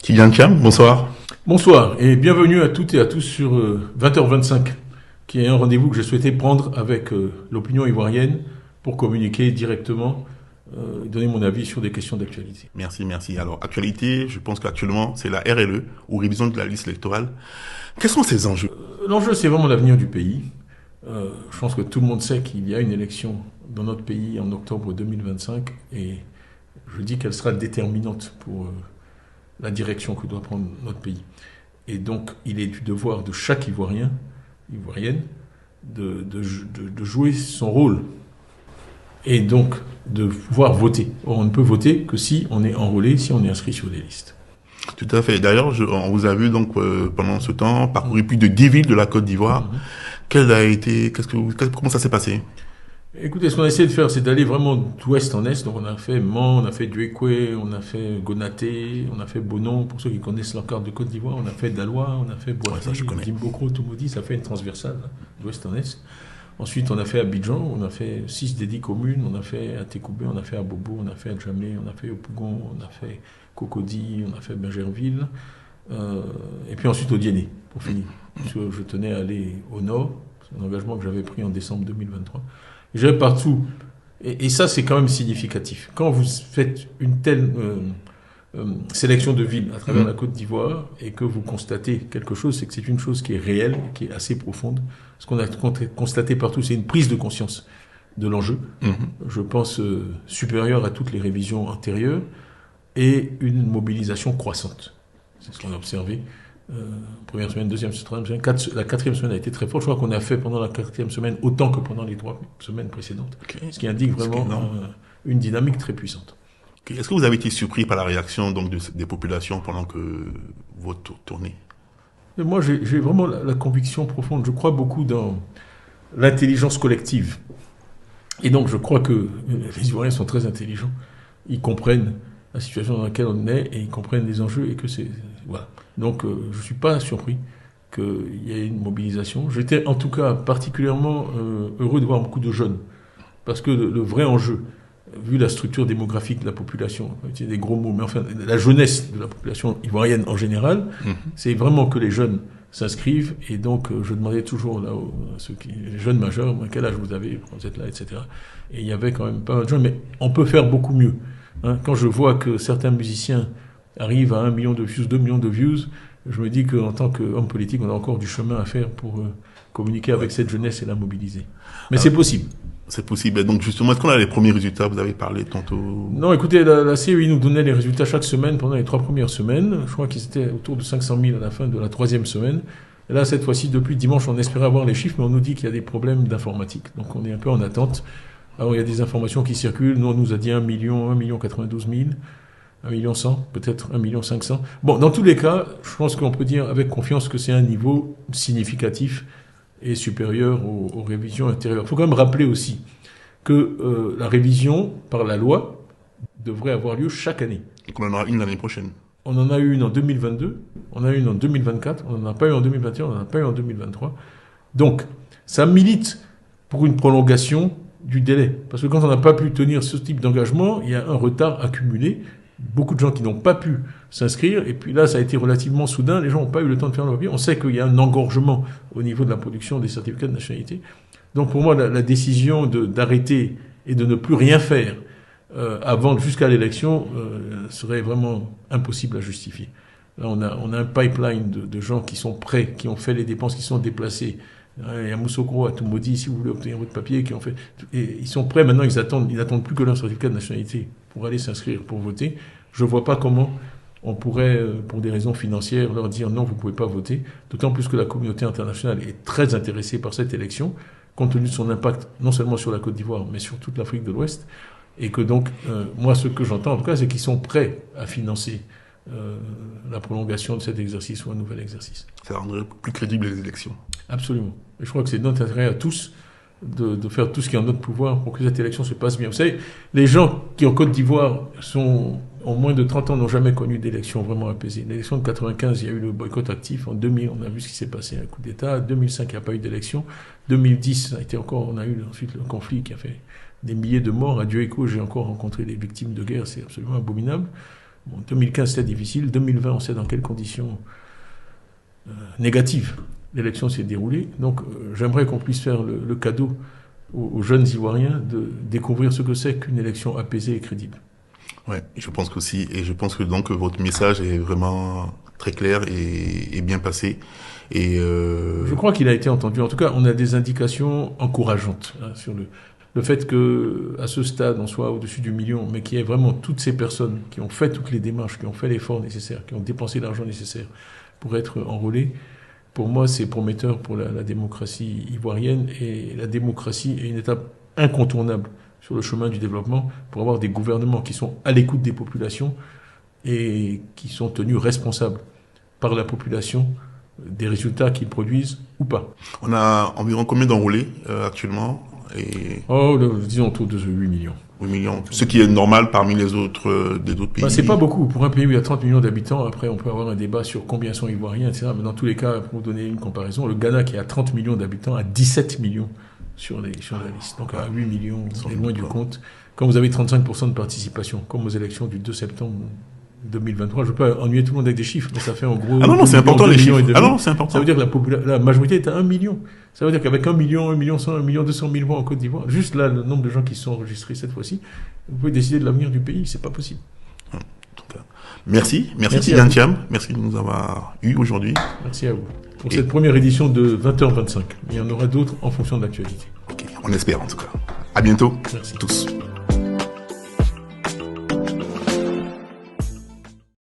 Tidiane Thiam, bonsoir. Bonsoir et bienvenue à toutes et à tous sur 20h25, qui est un rendez-vous que j'ai souhaité prendre avec l'opinion ivoirienne pour communiquer directement et donner mon avis sur des questions d'actualité. Merci. Alors, actualité, je pense qu'actuellement, c'est la RLE, ou révision de la liste électorale. Quels sont ces enjeux? L'enjeu, c'est vraiment l'avenir du pays. Je pense que tout le monde sait qu'il y a une élection dans notre pays en octobre 2025 et je dis qu'elle sera déterminante pour la direction que doit prendre notre pays. Et donc, il est du devoir de chaque Ivoirien, Ivoirienne, de jouer son rôle et donc de pouvoir voter. Or, on ne peut voter que si on est enrôlé, si on est inscrit sur des listes. Tout à fait. D'ailleurs, on vous a vu donc pendant ce temps parcourir plus de 10 villes de la Côte d'Ivoire. Comment ça s'est passé? Écoutez, ce qu'on a essayé de faire, c'est d'aller vraiment d'ouest en est. Donc on a fait Mans, on a fait Duékoué, on a fait Gonaté, on a fait Bonon, pour ceux qui connaissent la carte de Côte d'Ivoire, on a fait Daloa, on a fait Boaké, Dimbokro, Toumoudi, ça fait une transversale, d'ouest en est. Ensuite, on a fait Abidjan, on a fait 6 des 10 communes, on a fait Atékoubé, on a fait Abobo, on a fait Adjamé, on a fait Opougon, on a fait Cocody, on a fait Bergerville, et puis ensuite au Diéné, pour finir. Parce que je tenais à aller au nord, c'est un engagement que j'avais pris en décembre 2023. J'avais partout, et ça c'est quand même significatif. Quand vous faites une telle sélection de villes à travers la Côte d'Ivoire et que vous constatez quelque chose, c'est que c'est une chose qui est réelle, qui est assez profonde. Ce qu'on a constaté partout, c'est une prise de conscience de l'enjeu, je pense supérieure à toutes les révisions antérieures, et une mobilisation croissante. C'est ce qu'on a observé. Première semaine, deuxième semaine, la quatrième semaine a été très forte. Je crois qu'on a fait pendant la quatrième semaine autant que pendant les 3 semaines précédentes. Okay. Ce qui indique vraiment une dynamique très puissante. Okay. Est-ce que vous avez été surpris par la réaction donc, des populations pendant que votre tournée? Et moi, j'ai vraiment la conviction profonde. Je crois beaucoup dans l'intelligence collective. Et donc, je crois que les Ivoiriens sont très intelligents. Ils comprennent la situation dans laquelle on est et ils comprennent les enjeux et que c'est... Voilà. Donc, je ne suis pas surpris qu'il y ait une mobilisation. J'étais en tout cas particulièrement heureux de voir beaucoup de jeunes. Parce que le vrai enjeu, vu la structure démographique de la population, c'est des gros mots, mais enfin, la jeunesse de la population ivoirienne en général, c'est vraiment que les jeunes s'inscrivent. Et donc, je demandais toujours là, les jeunes majeurs, quel âge vous avez, vous êtes là, etc. Et il y avait quand même pas mal de jeunes, mais on peut faire beaucoup mieux. Hein, quand je vois que certains musiciens arrivent à 1 million de views, 2 millions de views, je me dis qu'en tant qu'homme politique, on a encore du chemin à faire pour communiquer avec cette jeunesse et la mobiliser. Mais c'est possible. C'est possible. Donc justement, est-ce qu'on a les premiers résultats? Vous avez parlé tantôt. Non, écoutez, la CEI nous donnait les résultats chaque semaine pendant les 3 premières semaines. Je crois qu'ils étaient autour de 500 000 à la fin de la 3e semaine. Et là, cette fois-ci, depuis dimanche, on espérait avoir les chiffres, mais on nous dit qu'il y a des problèmes d'informatique. Donc on est un peu en attente. Alors il y a des informations qui circulent. Nous, on nous a dit 1 million 92 000. 1 million 100, peut-être 1 million 500. Bon, dans tous les cas, je pense qu'on peut dire avec confiance que c'est un niveau significatif et supérieur aux révisions intérieures. Il faut quand même rappeler aussi que la révision par la loi devrait avoir lieu chaque année. Donc on en aura une l'année prochaine. On en a eu une en 2022, on en a eu une en 2024, on n'en a pas eu en 2021, on n'en a pas eu en 2023. Donc, ça milite pour une prolongation du délai. Parce que quand on n'a pas pu tenir ce type d'engagement, il y a un retard accumulé. Beaucoup de gens qui n'ont pas pu s'inscrire, et puis là, ça a été relativement soudain, les gens n'ont pas eu le temps de faire leur papier. On sait qu'il y a un engorgement au niveau de la production des certificats de nationalité. Donc pour moi, la décision d'arrêter et de ne plus rien faire jusqu'à l'élection serait vraiment impossible à justifier. Là, on a un pipeline de gens qui sont prêts, qui ont fait les dépenses, qui sont déplacés. Il y a Moussokro, à Toumoudi, si vous voulez obtenir votre papier, qui ont fait. Et ils sont prêts maintenant, ils n'attendent plus que leur certificat de nationalité pour aller s'inscrire, pour voter. Je ne vois pas comment on pourrait, pour des raisons financières, leur dire non, vous ne pouvez pas voter. D'autant plus que la communauté internationale est très intéressée par cette élection, compte tenu de son impact, non seulement sur la Côte d'Ivoire, mais sur toute l'Afrique de l'Ouest. Et que donc, moi, ce que j'entends, en tout cas, c'est qu'ils sont prêts à financer la prolongation de cet exercice ou un nouvel exercice. Ça rendrait plus crédible les élections. Absolument. Et je crois que c'est notre intérêt à tous de faire tout ce qui est en notre pouvoir pour que cette élection se passe bien. Vous savez, les gens qui en Côte d'Ivoire ont moins de 30 ans n'ont jamais connu d'élection vraiment apaisée. L'élection de 95, il y a eu le boycott actif. En 2000, on a vu ce qui s'est passé, un coup d'État. En 2005, il n'y a pas eu d'élection. 2010, on a eu ensuite le conflit qui a fait des milliers de morts. À Dieu écho, j'ai encore rencontré des victimes de guerre. C'est absolument abominable. Bon, 2015, c'était difficile. 2020, on sait dans quelles conditions négatives l'élection s'est déroulée. Donc, j'aimerais qu'on puisse faire le cadeau aux jeunes Ivoiriens de découvrir ce que c'est qu'une élection apaisée et crédible. Ouais, je pense qu'aussi, et je pense que donc votre message est vraiment très clair et bien passé. Et je crois qu'il a été entendu. En tout cas, on a des indications encourageantes sur le fait que à ce stade, on soit au-dessus du million, mais qu'il y ait vraiment toutes ces personnes qui ont fait toutes les démarches, qui ont fait l'effort nécessaire, qui ont dépensé l'argent nécessaire pour être enrôlés. Pour moi, c'est prometteur pour la démocratie ivoirienne, et la démocratie est une étape incontournable sur le chemin du développement pour avoir des gouvernements qui sont à l'écoute des populations et qui sont tenus responsables par la population des résultats qu'ils produisent ou pas. On a environ combien d'enrôlés actuellement disons autour de 8 millions. 8 millions, ce qui est normal parmi les autres des autres pays. C'est pas beaucoup. Pour un pays où il y a 30 millions d'habitants, après on peut avoir un débat sur combien sont ivoiriens, etc. Mais dans tous les cas, pour vous donner une comparaison, le Ghana qui a 30 millions d'habitants a 17 millions sur la liste. Donc à 8 millions, on est loin du compte. Quand vous avez 35% de participation, comme aux élections du 2 septembre 2023, je ne veux pas ennuyer tout le monde avec des chiffres, mais ça fait en gros... Ah non, c'est important les chiffres. Ah non, c'est important. Ça veut dire que la majorité est à 1 million. Ça veut dire qu'avec 1 million, 1 million 100, 1 million 200 000 voix en Côte d'Ivoire, juste là, le nombre de gens qui sont enregistrés cette fois-ci, vous pouvez décider de l'avenir du pays, c'est pas possible. Merci Tidiane Thiam, merci de nous avoir eu aujourd'hui. Merci à vous. Pour cette première édition de 20h25. Il y en aura d'autres en fonction de l'actualité. Ok, on espère en tout cas. À bientôt. Merci tous.